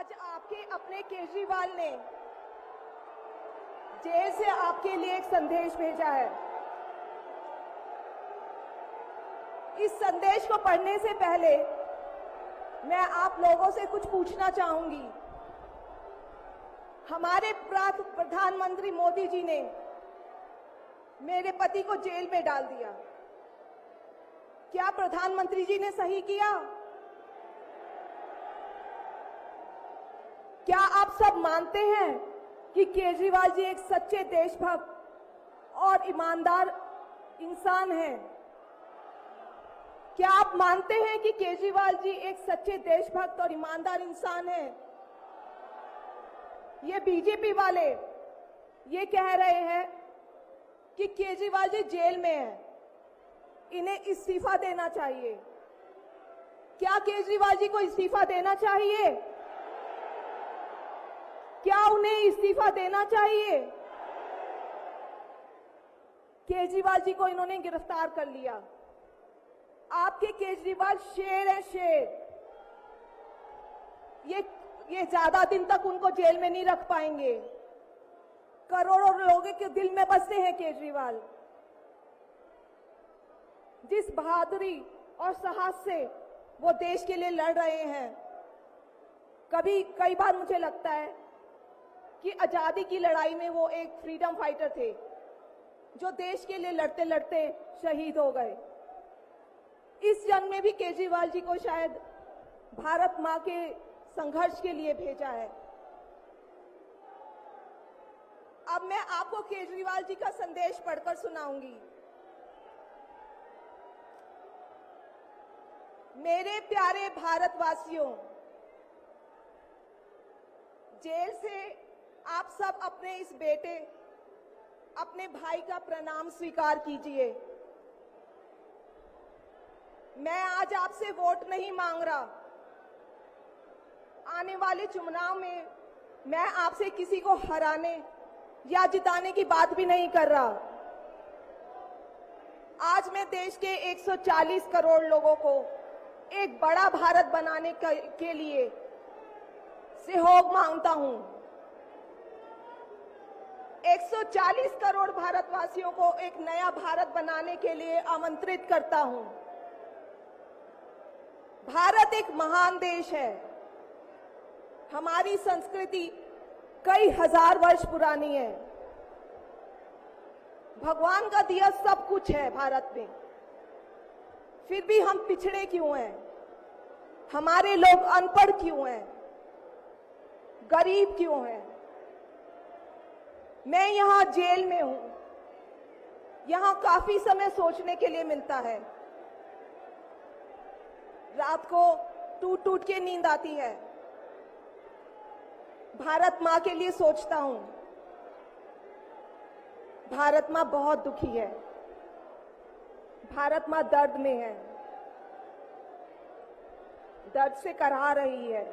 आज आपके अपने केजरीवाल ने जेल से आपके लिए एक संदेश भेजा है। इस संदेश को पढ़ने से पहले मैं आप लोगों से कुछ पूछना चाहूंगी। हमारे प्रधानमंत्री मोदी जी ने मेरे पति को जेल में डाल दिया। क्या प्रधानमंत्री जी ने सही किया? क्या आप सब मानते हैं कि केजरीवाल जी एक सच्चे देशभक्त और ईमानदार इंसान हैं? क्या आप मानते हैं कि केजरीवाल जी एक सच्चे देशभक्त और ईमानदार इंसान हैं? ये बीजेपी वाले ये कह रहे हैं कि केजरीवाल जी जेल में हैं, इन्हें इस्तीफा देना चाहिए। क्या केजरीवाल जी को इस्तीफा देना चाहिए? क्या उन्हें इस्तीफा देना चाहिए? केजरीवाल जी को इन्होंने गिरफ्तार कर लिया। आपके केजरीवाल शेर है, शेर। ये ज्यादा दिन तक उनको जेल में नहीं रख पाएंगे। करोड़ों लोगों के दिल में बसते हैं केजरीवाल। जिस बहादुरी और साहस से वो देश के लिए लड़ रहे हैं, कई बार मुझे लगता है कि आजादी की लड़ाई में वो एक फ्रीडम फाइटर थे जो देश के लिए लड़ते लड़ते शहीद हो गए। इस जन्म में भी केजरीवाल जी को शायद भारत मां के संघर्ष के लिए भेजा है। अब मैं आपको केजरीवाल जी का संदेश पढ़कर सुनाऊंगी। मेरे प्यारे भारतवासियों, जेल से आप सब अपने इस बेटे, अपने भाई का प्रणाम स्वीकार कीजिए। मैं आज आपसे वोट नहीं मांग रहा। आने वाले चुनाव में मैं आपसे किसी को हराने या जिताने की बात भी नहीं कर रहा। आज मैं देश के 140 करोड़ लोगों को एक बड़ा भारत बनाने के लिए सहयोग मांगता हूं। 140 करोड़ भारतवासियों को एक नया भारत बनाने के लिए आमंत्रित करता हूं। भारत एक महान देश है। हमारी संस्कृति कई हजार वर्ष पुरानी है। भगवान का दिया सब कुछ है भारत में, फिर भी हम पिछड़े क्यों हैं? हमारे लोग अनपढ़ क्यों हैं? गरीब क्यों हैं? मैं यहां जेल में हूं। यहां काफी समय सोचने के लिए मिलता है। रात को टूट टूट के नींद आती है। भारत मां के लिए सोचता हूं। भारत मां बहुत दुखी है। भारत मां दर्द में है, दर्द से कराह रही है।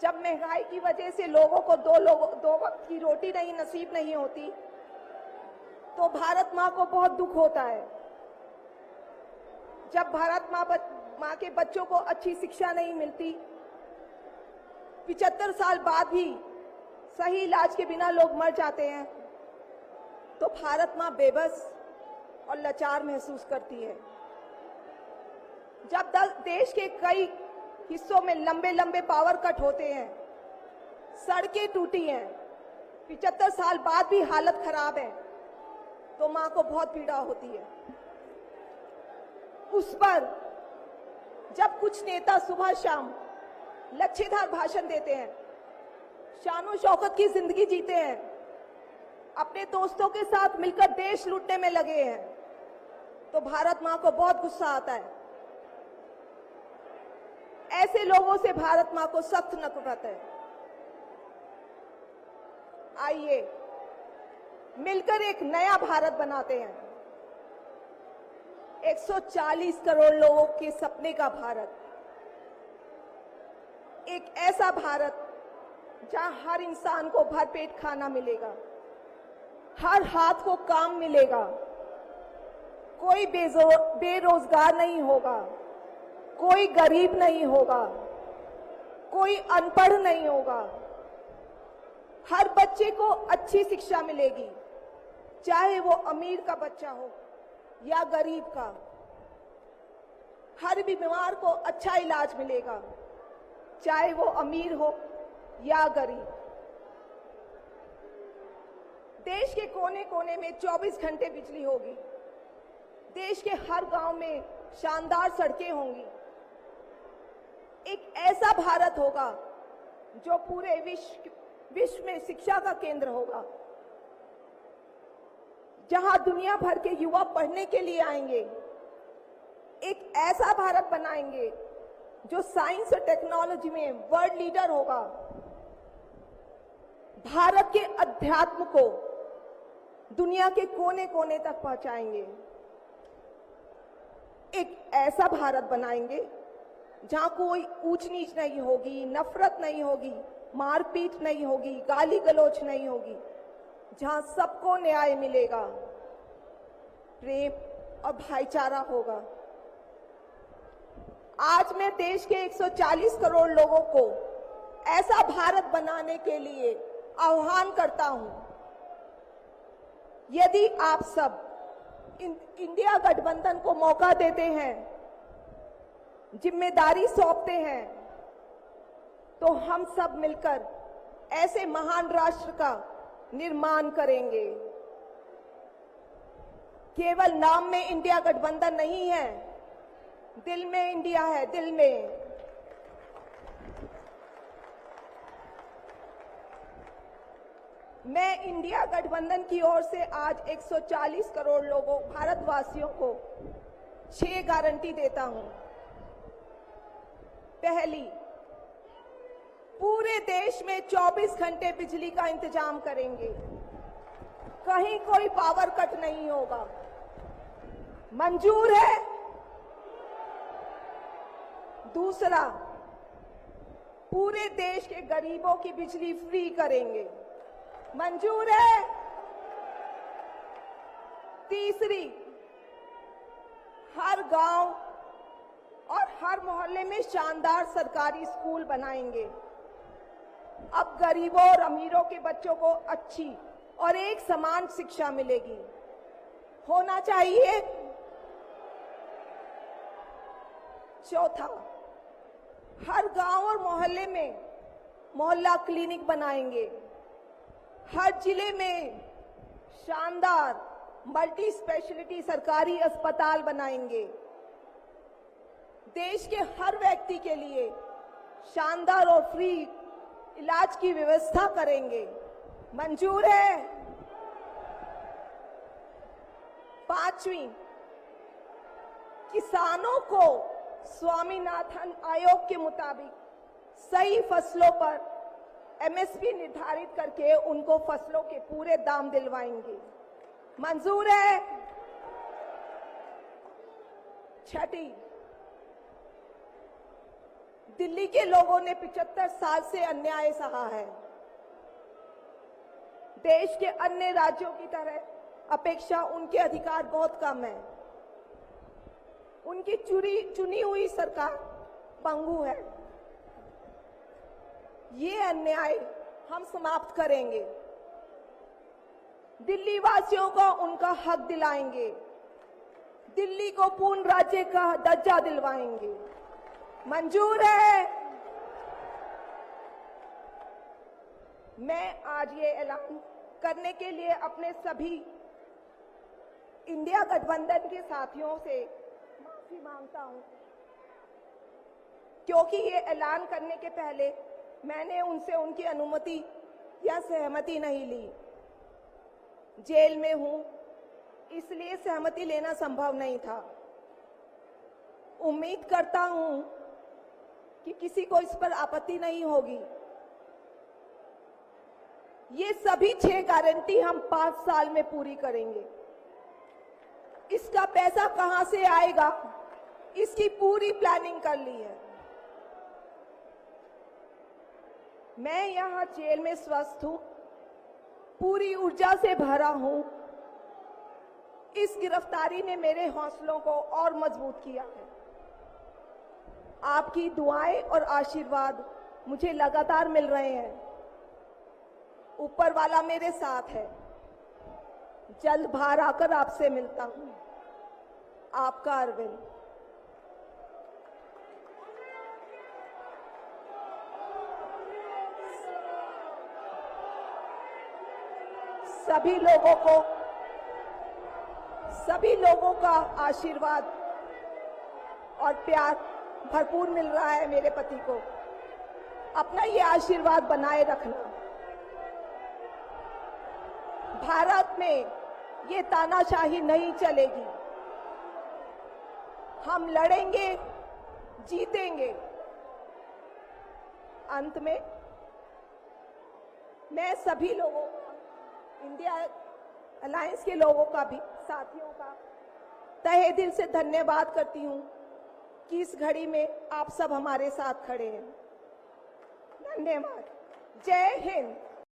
जब महंगाई की वजह से लोगों को दो वक्त की रोटी नसीब नहीं होती, तो भारत मां को बहुत दुख होता है। जब भारत मां के बच्चों को अच्छी शिक्षा नहीं मिलती, 75 साल बाद भी सही इलाज के बिना लोग मर जाते हैं, तो भारत मां बेबस और लाचार महसूस करती है। जब देश के कई हिस्सों में लंबे लंबे पावर कट होते हैं, सड़कें टूटी हैं, 75 साल बाद भी हालत खराब है, तो मां को बहुत पीड़ा होती है। उस पर जब कुछ नेता सुबह शाम लच्छेदार भाषण देते हैं, शानो शौकत की जिंदगी जीते हैं, अपने दोस्तों के साथ मिलकर देश लूटने में लगे हैं, तो भारत मां को बहुत गुस्सा आता है। ऐसे लोगों से भारत मां को सख्त नफरत है। आइए मिलकर एक नया भारत बनाते हैं। 140 करोड़ लोगों के सपने का भारत, एक ऐसा भारत जहां हर इंसान को भरपेट खाना मिलेगा, हर हाथ को काम मिलेगा, कोई बेरोजगार नहीं होगा, कोई गरीब नहीं होगा, कोई अनपढ़ नहीं होगा। हर बच्चे को अच्छी शिक्षा मिलेगी, चाहे वो अमीर का बच्चा हो या गरीब का। हर बीमार को अच्छा इलाज मिलेगा, चाहे वो अमीर हो या गरीब। देश के कोने कोने में 24 घंटे बिजली होगी। देश के हर गांव में शानदार सड़कें होंगी। एक ऐसा भारत होगा जो पूरे विश्व में शिक्षा का केंद्र होगा, जहां दुनिया भर के युवा पढ़ने के लिए आएंगे। एक ऐसा भारत बनाएंगे जो साइंस और टेक्नोलॉजी में वर्ल्ड लीडर होगा। भारत के अध्यात्म को दुनिया के कोने कोने तक पहुंचाएंगे। एक ऐसा भारत बनाएंगे जहां कोई ऊंच नीच नहीं होगी, नफरत नहीं होगी, मारपीट नहीं होगी, गाली गलौज नहीं होगी, जहां सबको न्याय मिलेगा, प्रेम और भाईचारा होगा। आज मैं देश के 140 करोड़ लोगों को ऐसा भारत बनाने के लिए आह्वान करता हूं। यदि आप सब इंडिया गठबंधन को मौका देते हैं, जिम्मेदारी सौंपते हैं, तो हम सब मिलकर ऐसे महान राष्ट्र का निर्माण करेंगे। केवल नाम में इंडिया गठबंधन नहीं है, दिल में इंडिया है, दिल में। मैं इंडिया गठबंधन की ओर से आज 140 करोड़ लोगों भारतवासियों को 6 गारंटी देता हूं। पहली, पूरे देश में 24 घंटे बिजली का इंतजाम करेंगे, कहीं कोई पावर कट नहीं होगा। मंजूर है? दूसरा, पूरे देश के गरीबों की बिजली फ्री करेंगे, मंजूर है? तीसरी, हर गांव और हर मोहल्ले में शानदार सरकारी स्कूल बनाएंगे। अब गरीबों और अमीरों के बच्चों को अच्छी और एक समान शिक्षा मिलेगी, होना चाहिए। चौथा, हर गांव और मोहल्ले में मोहल्ला क्लिनिक बनाएंगे। हर जिले में शानदार मल्टी स्पेशलिटी सरकारी अस्पताल बनाएंगे। देश के हर व्यक्ति के लिए शानदार और फ्री इलाज की व्यवस्था करेंगे, मंजूर है? पांचवी, किसानों को स्वामीनाथन आयोग के मुताबिक सही फसलों पर एमएसपी निर्धारित करके उनको फसलों के पूरे दाम दिलवाएंगे, मंजूर है? छठी, दिल्ली के लोगों ने 75 साल से अन्याय सहा है। देश के अन्य राज्यों की तरह अपेक्षा उनके अधिकार बहुत कम है। उनकी चुनी हुई सरकार पंगु है। ये अन्याय हम समाप्त करेंगे। दिल्ली वासियों को उनका हक दिलाएंगे। दिल्ली को पूर्ण राज्य का दर्जा दिलवाएंगे, मंजूर है? मैं आज ये ऐलान करने के लिए अपने सभी इंडिया गठबंधन के साथियों से माफी मांगता हूं, क्योंकि ये ऐलान करने के पहले मैंने उनसे उनकी अनुमति या सहमति नहीं ली। जेल में हूं, इसलिए सहमति लेना संभव नहीं था। उम्मीद करता हूं कि किसी को इस पर आपत्ति नहीं होगी। ये सभी 6 गारंटी हम 5 साल में पूरी करेंगे। इसका पैसा कहां से आएगा, इसकी पूरी प्लानिंग कर ली है। मैं यहां जेल में स्वस्थ हूं, पूरी ऊर्जा से भरा हूं। इस गिरफ्तारी ने मेरे हौसलों को और मजबूत किया है। आपकी दुआएं और आशीर्वाद मुझे लगातार मिल रहे हैं। ऊपर वाला मेरे साथ है। जल्द बाहर आकर आपसे मिलता हूं। आपका अरविंद। सभी लोगों का आशीर्वाद और प्यार भरपूर मिल रहा है मेरे पति को। अपना ये आशीर्वाद बनाए रखना। भारत में ये तानाशाही नहीं चलेगी। हम लड़ेंगे, जीतेंगे। अंत में मैं सभी लोगों का, इंडिया अलायंस के लोगों का भी, साथियों का तहे दिल से धन्यवाद करती हूं कि इस घड़ी में आप सब हमारे साथ खड़े हैं। धन्यवाद। जय हिंद।